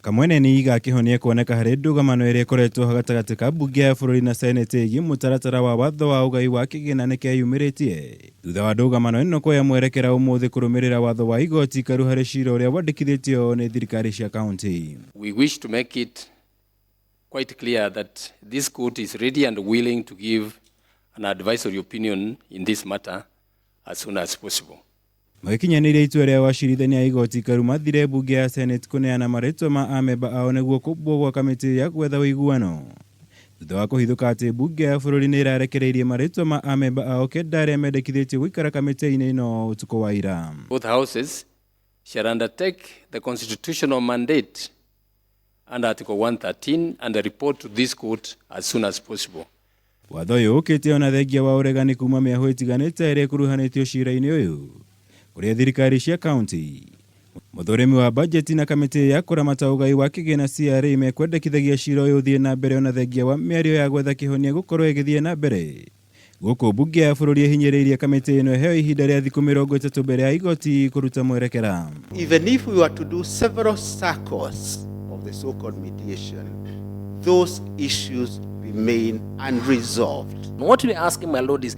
Kamwene ni iga kihonia kuoneka hari ndũgamano ĩrĩa ĩkoretwo gatagatĩ ka mbunge ya bũrũri na seneti ĩgiĩ mũtaratara wa watho wa ũgai wa kĩgĩna nĩkĩyumĩrĩtie thutha wa ndũgamano ĩno kuoya mwerekera ũmũthĩ kũrũmĩrĩra watho wa igoti karu harĩ cira ũrĩa wandĩkithĩtio nĩ thirikari cia kaunti. We wish to make it quite clear that this court is ready and willing to give an advisory opinion in this matter as soon as possible. Magikinyanĩria itua rĩa wacirithania igoti karu mathire mbunge ya seneti kũneana marĩtwa ma amemba ao nĩguo kũmbwo gwa kamĩtĩ ya gwetha ũiguano. Thutha wa kũhithũka atĩ mbunge ya bũrũri nĩ ĩrarekereirie marĩtwa ma amemba ao kenda arĩa mendekithĩtio gũikara kamĩtĩ-inĩ ĩno ũtukũ wa ira. Both houses shall undertake the constitutional mandate under Article 113 and report to this court as soon as possible. Watho ũyũ ũkĩte ona thengia wa ũregani kuma mĩahũ ĩtiganĩte ĩrĩa ĩkuruhanĩtio cira-inĩ ũyũ ũrĩa thirikari cia kaunti, mũthũrĩmi wa bajeti na kamĩtĩ ya kũramata ũgai wa kĩgĩna CRA mekwendekithagia cira ũyũ ũthiĩ na mbere ona thengia wa mĩario ya gwetha kĩhonia gũkorwo ĩgĩthiĩ na mbere. Gũkũ mbunge ya bũrũri ĩhinyĩrĩirie kamĩtĩ ĩno ĩheo ihinda rĩa thikũ 30 mbere ya igoti kũruta mwerekera. Even if we were to do several cycles of the so-called mediation, those issues remain unresolved. What we're asking, my lord, is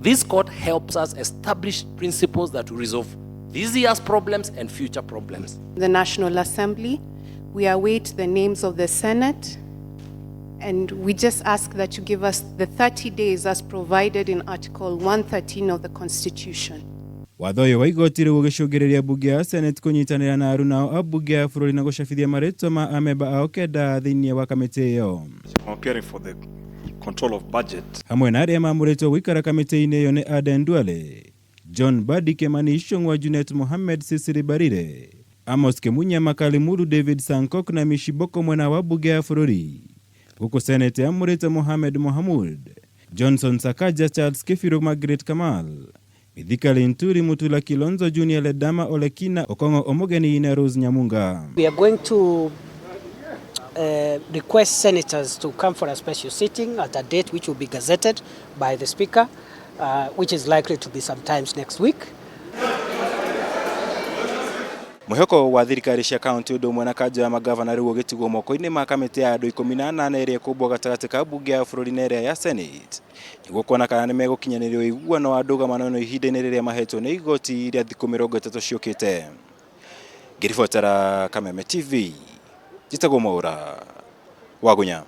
this court helps us establish principles that will resolve this year's problems and future problems. The National Assembly, we await the names of the Senate, and we just ask that you give us the 30 days as provided in Article 113 of the Constitution. Watho ũyũ wa igoti rĩu ũgĩcũngĩrĩria mbunge ya seneti kũnyitanĩra na aruna a mbunge ya bũrũri na gũcabithia marĩtwa ma amemba ao kenda thĩinĩ wa kamĩtĩ ĩyo. For the control of budget. Hamwe na arĩa mamũrĩtwo gũikara kamĩtĩ-inĩ ĩyo nĩ Aden Duale, John Badi Kemani Ichung'wa, Junet Mohamed Sisiri Barire, Amos Kemunya Makalimuru, David Sankok na Mishiboko mwena wa mbunge ya bũrũri. Gũkũ seneti amũrĩte Mohamed Mohamud, Johnson Sakaja, Charles Kefiro, Margaret Kamal, Mithika Linturi, Mutula Kilonzo, Junior Ledama Olekina, Okongo Omogeni na Rose Nyamunga. We are going to request senators to come for a special sitting at a date which will be gazetted by the Speaker, which is likely to be sometimes next week. Mwĩhoko wa thirikari cia kaunti ũndũ ũmwe na kanja ya magavana rĩu ũgĩtigwo moko-inĩ ma kamĩtĩ ya andũ 18 ĩrĩa ĩkũmbwo gatagatĩ ka mbunge ya bũrũri na ĩrĩa ya senate nĩguo kuona kana nĩ megũkinyanĩria ũiguano wa ndũgamano ĩno ihinda-inĩ rĩrĩa mahetwo nĩ igoti rĩa thikũ 30 ciũkĩte. Ngĩribotera Kameme TV, Njĩtagwo Mwaũra wa Gunya.